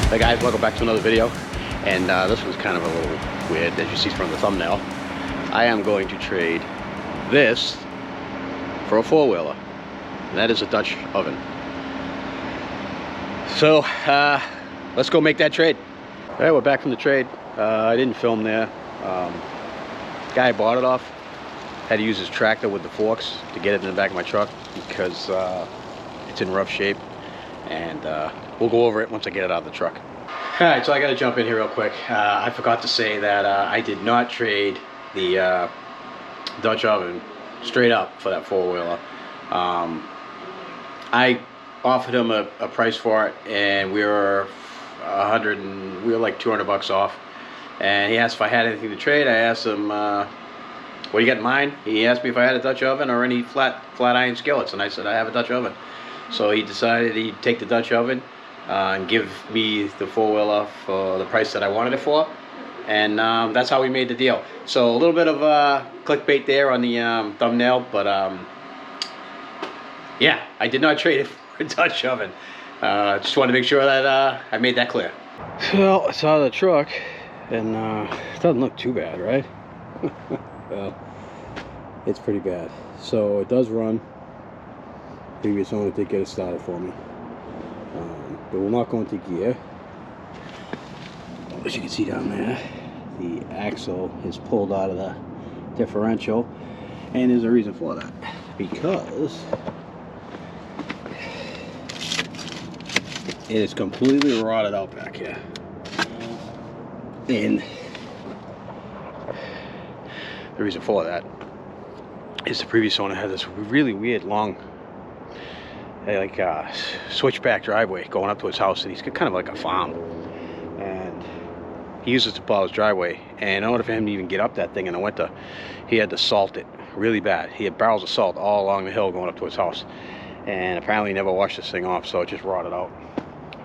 Hey guys, welcome back to another video. And this one's kind of a little weird, as you see from the thumbnail. I am going to trade this for a four-wheeler. And that is a Dutch oven. So, let's go make that trade. All right, we're back from the trade. I didn't film there. Guy bought it off. Had to use his tractor with the forks to get it in the back of my truck because it's in rough shape. And we'll go over it once I get it out of the truck. All right, so I got to jump in here real quick. I forgot to say that I did not trade the Dutch oven straight up for that four-wheeler. I offered him a price for it, and we were like 200 bucks off. And he asked if I had anything to trade. I asked him, what do you got in mind? He asked me if I had a Dutch oven or any flat iron skillets, and I said I have a Dutch oven. So he decided he'd take the Dutch oven and give me the four-wheeler for the price that I wanted it for, and that's how we made the deal. So a little bit of clickbait there on the thumbnail, but yeah, I did not trade it for a Dutch oven. Just wanted to make sure that I made that clear. Well, it's out of the truck, and it doesn't look too bad, right? Well, it's pretty bad. So it does run. Previous owner did get it started for me, but we'll not go into gear. As you can see down there, the axle is pulled out of the differential, and there's a reason for that, because it is completely rotted out back here. And the reason for that is the previous owner had this really weird long switchback driveway going up to his house, and he's got kind of like a farm, and he uses to plow his driveway. And in order for him to even get up that thing in the winter, he had to salt it really bad. He had barrels of salt all along the hill going up to his house, and apparently he never washed this thing off, so it just rotted out.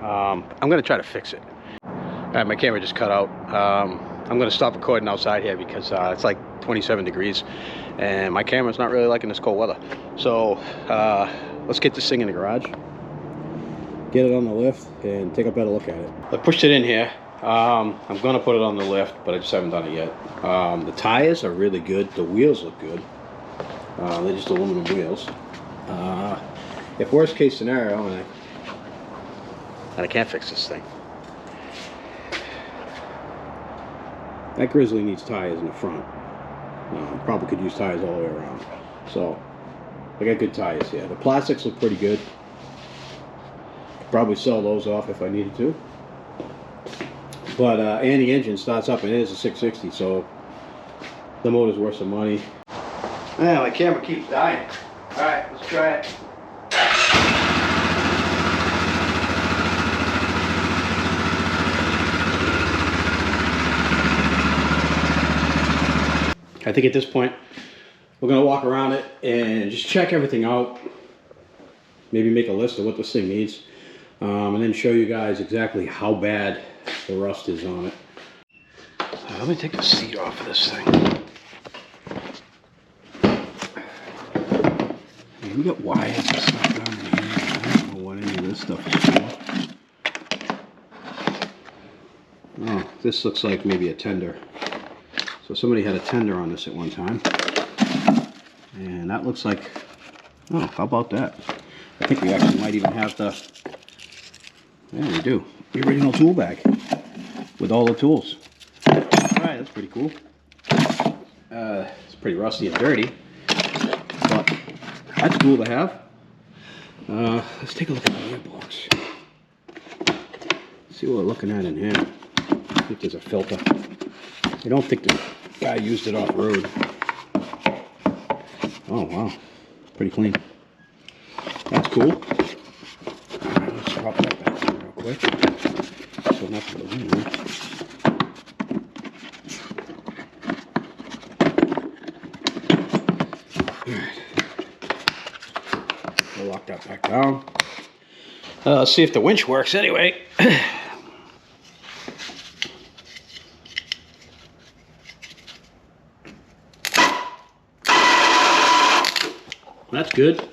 I'm gonna try to fix it. All right, my camera just cut out. I'm gonna stop recording outside here because it's like 27 degrees and my camera's not really liking this cold weather. So let's get this thing in the garage, get it on the lift, and take a better look at it. I pushed it in here. I'm gonna put it on the lift, but I just haven't done it yet. The tires are really good. The wheels look good. They're just aluminum wheels. If worst case scenario, and I can't fix this thing, that Grizzly needs tires in the front. Probably could use tires all the way around. So I got good tires here. The plastics look pretty good. Could probably sell those off if I needed to. But and the engine starts up, and it is a 660, so the motor's worth some money. Man, my camera keeps dying. All right, let's try it. I think at this point, we're going to walk around it and just check everything out. Maybe make a list of what this thing needs. And then show you guys exactly how bad the rust is on it. Let me take the seat off of this thing. Man, we got wires and stuff down in here. I don't know what any of this stuff is for. Oh, this looks like maybe a tender. So somebody had a tender on this at one time, and that looks like, oh, how about that? I think we actually might even have the, yeah, we do, the original tool bag with all the tools. All right, that's pretty cool. It's pretty rusty and dirty, but that's cool to have. Let's take a look at the gearbox. See what we're looking at in here. I think there's a filter. I don't think the guy used it off-road. Oh, wow. Pretty clean. That's cool. Right, let's drop that back in real quick. So nothing to lean on. Alright. We'll lock that back down. Let's see if the winch works anyway. That's good.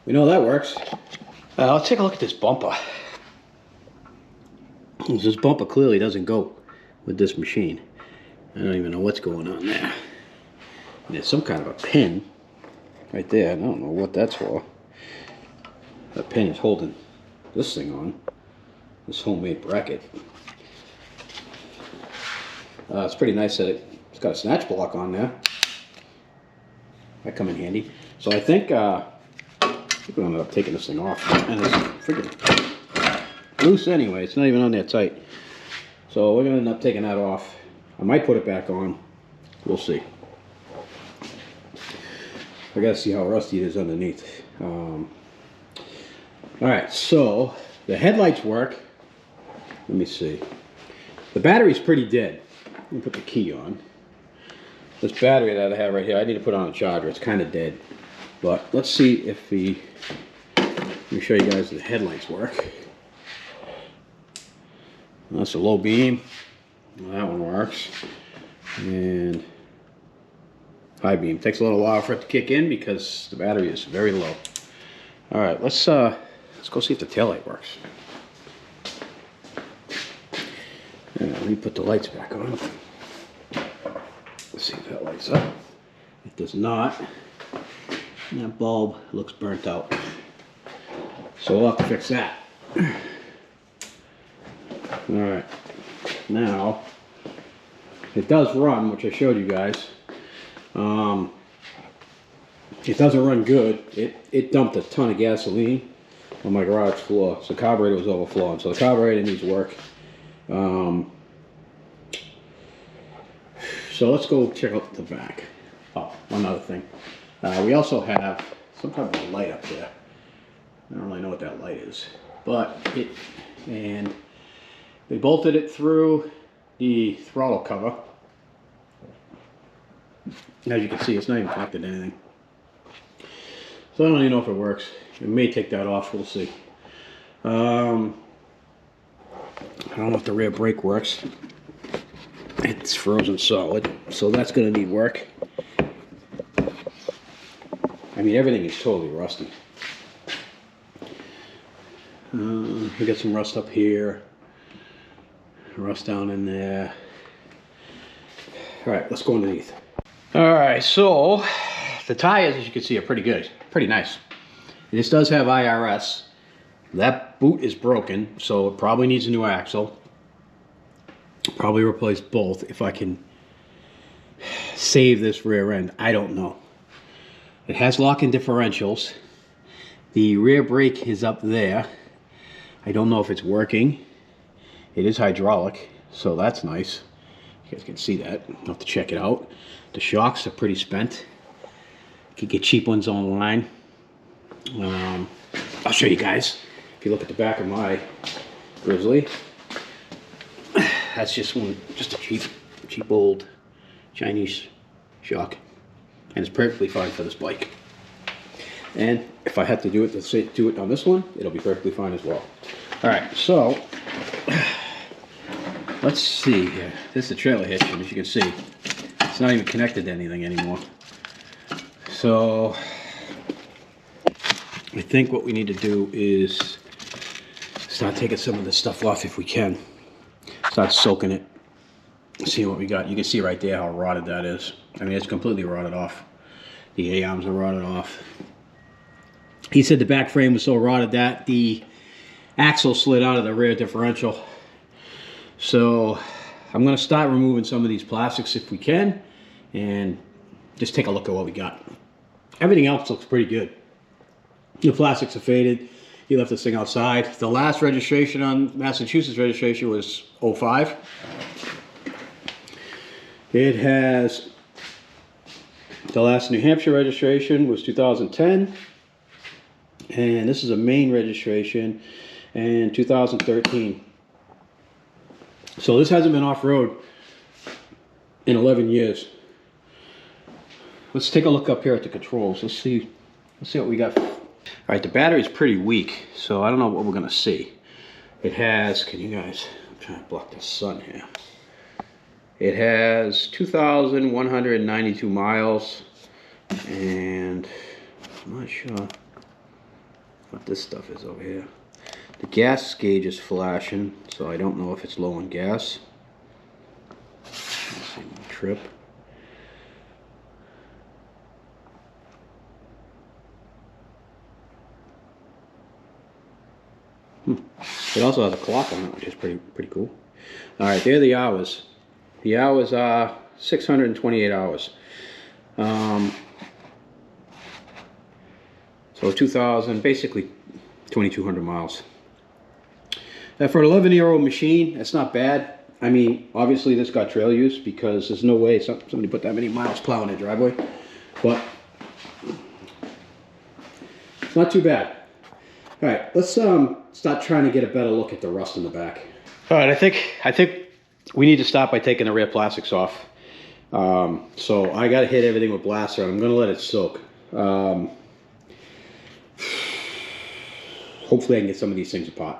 We know that works. Let's take a look at this bumper. This bumper clearly doesn't go with this machine. I don't even know what's going on there. There's some kind of a pin right there. I don't know what that's for. That pin is holding this thing on. This homemade bracket. It's pretty nice that it's got a snatch block on there. That come in handy. So I think we're gonna end up taking this thing off. And it's freaking loose anyway. It's not even on there tight. So we're gonna end up taking that off. I might put it back on. We'll see. I gotta see how rusty it is underneath. Alright, so the headlights work. Let me see. The battery's pretty dead. Let me put the key on. This battery that I have right here, I need to put on a charger. It's kind of dead. But let's see if let me show you guys the headlights work. That's a low beam. Well, that one works. And high beam. Takes a little while for it to kick in because the battery is very low. All right, let's go see if the taillight works. Yeah, let me put the lights back on. Let's see if that lights up. It does not. And that bulb looks burnt out. So we'll have to fix that. Alright. Now, it does run, which I showed you guys. It doesn't run good. It dumped a ton of gasoline on my garage floor. So the carburetor was overflowing. So the carburetor needs work. So let's go check out the back. Oh, one other thing. We also have some kind of a light up there. I don't really know what that light is. But and they bolted it through the throttle cover. As you can see, it's not even connected to anything. So I don't even know if it works. It may take that off, we'll see. I don't know if the rear brake works. It's frozen solid, so that's going to need work. I mean, everything is totally rusty. We got some rust up here, rust down in there. All right, let's go underneath. All right, so the tires, as you can see, are pretty good, pretty nice. This does have IRS. That boot is broken, so it probably needs a new axle. Probably replace both if I can save this rear end. I don't know. It has lock-in differentials. The rear brake is up there. I don't know if it's working. It is hydraulic, so that's nice. You guys can see that. I'll have to check it out. The shocks are pretty spent. You can get cheap ones online. I'll show you guys. If you look at the back of my Grizzly, that's just a cheap old Chinese shock, and it's perfectly fine for this bike. And if I had to do it on this one, it'll be perfectly fine as well. All right, so let's see here. This is the trailer hitch, and as you can see, it's not even connected to anything anymore. So I think what we need to do is start taking some of this stuff off if we can. Start soaking it. See what we got. You can see right there how rotted that is. I mean, it's completely rotted off. The A-arms are rotted off. He said the back frame was so rotted that the axle slid out of the rear differential. So I'm going to start removing some of these plastics if we can, and just take a look at what we got. Everything else looks pretty good. The plastics are faded. He left this thing outside. The last registration on Massachusetts registration was 05. It has, the last New Hampshire registration was 2010. And this is a Maine registration in 2013. So this hasn't been off-road in 11 years. Let's take a look up here at the controls. Let's see what we got. All right, the battery's pretty weak, so I don't know what we're gonna see. It has, can you guys, I'm trying to block the sun here. It has 2,192 miles, and I'm not sure what this stuff is over here. The gas gauge is flashing, so I don't know if it's low on gas. Let's see, trip. It also has a clock on it, which is pretty cool. All right, there are the hours. The hours are 628 hours. So 2,000, basically 2,200 miles. Now for an 11-year-old machine, that's not bad. I mean, obviously this got trail use because there's no way somebody put that many miles plowing their driveway. But it's not too bad. All right, let's start trying to get a better look at the rust in the back. All right, I think we need to start by taking the rear plastics off. So I got to hit everything with blaster. I'm going to let it soak. Hopefully I can get some of these things apart.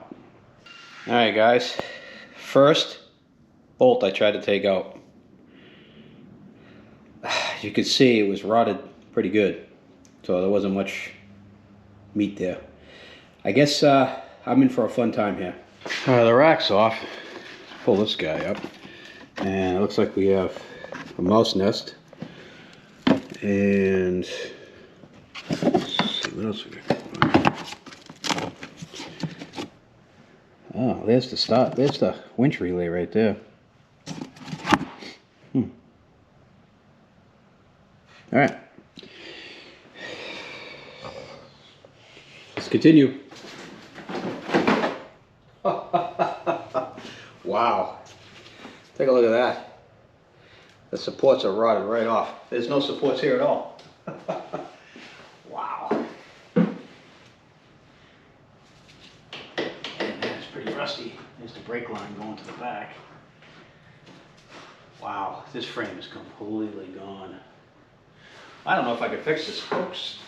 All right, guys. First bolt I tried to take out. As you can see, it was rotted pretty good, so there wasn't much meat there. I guess I'm in for a fun time here. The rack's off. Pull this guy up, and it looks like we have a mouse nest. And let's see what else we got. Oh, there's the start. There's the winch relay right there. All right. Let's continue. Wow. Take a look at that. The supports are rotted right off. There's no supports here at all. Wow. And that's pretty rusty. There's the brake line going to the back. Wow, this frame is completely gone. I don't know if I can fix this, folks.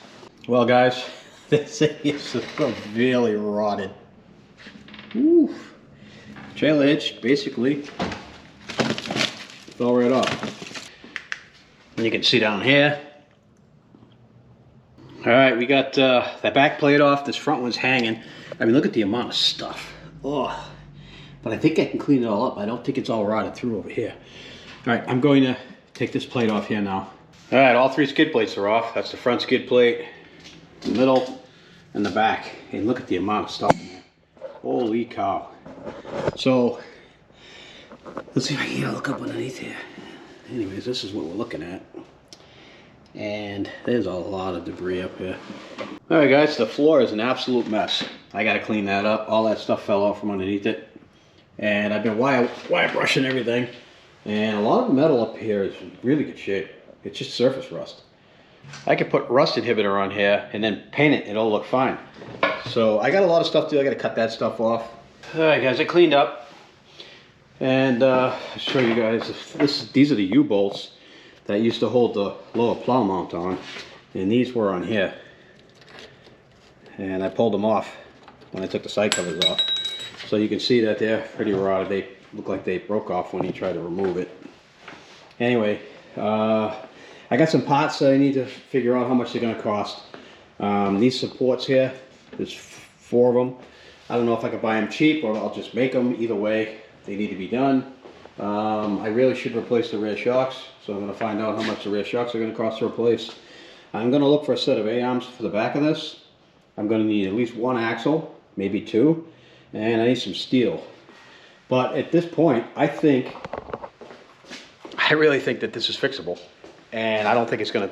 Well, guys, this thing is severely rotted. Woo. Trailer hitch basically fell right off. And you can see down here. All right, we got that back plate off. This front one's hanging. I mean, look at the amount of stuff. Oh, but I think I can clean it all up. I don't think it's all rotted through over here. All right, I'm going to take this plate off here now. All right, all three skid plates are off. That's the front skid plate, the middle, and the back. And look at the amount of stuff in there. Holy cow. So, let's see if I can look up underneath here. Anyways, this is what we're looking at. And there's a lot of debris up here. All right, guys, the floor is an absolute mess. I got to clean that up. All that stuff fell off from underneath it. And I've been wire brushing everything. And a lot of the metal up here is in really good shape. It's just surface rust. I could put rust inhibitor on here and then paint it. It'll look fine. So I got a lot of stuff to do. I got to cut that stuff off. All right, guys, I cleaned up. And I'll show you guys. These are the U-bolts that used to hold the lower plow mount on. And these were on here. And I pulled them off when I took the side covers off. So you can see that they're pretty rotted. They look like they broke off when you tried to remove it. Anyway, I got some parts that I need to figure out how much they're going to cost. These supports here, there's 4 of them. I don't know if I could buy them cheap or I'll just make them. Either way, they need to be done. I really should replace the rear shocks, so I'm going to find out how much the rear shocks are going to cost to replace. I'm going to look for a set of A-arms for the back of this. I'm going to need at least 1 axle, maybe 2, and I need some steel. But at this point, I really think that this is fixable, and I don't think it's gonna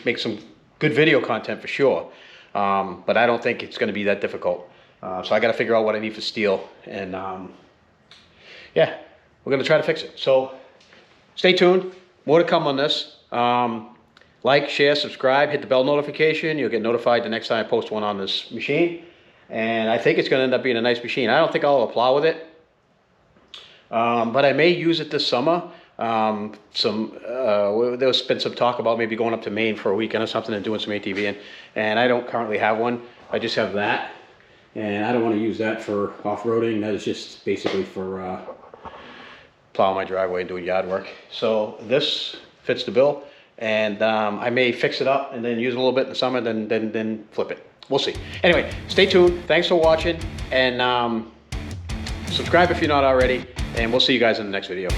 make some good video content for sure. But I don't think it's gonna be that difficult. So I got to figure out what I need for steel, and yeah, we're gonna try to fix it. So stay tuned. More to come on this. Like, share, subscribe, hit the bell notification. You'll get notified the next time I post one on this machine. And I think it's going to end up being a nice machine. I don't think I'll plow with it. But I may use it this summer. There's been some talk about maybe going up to Maine for a weekend or something and doing some ATVing. And I don't currently have one. I just have that. And I don't want to use that for off-roading. That is just basically for plowing my driveway and doing yard work. So this fits the bill. And I may fix it up and then use it a little bit in the summer, then flip it. We'll see. Anyway, stay tuned. Thanks for watching, and subscribe if you're not already, and we'll see you guys in the next video.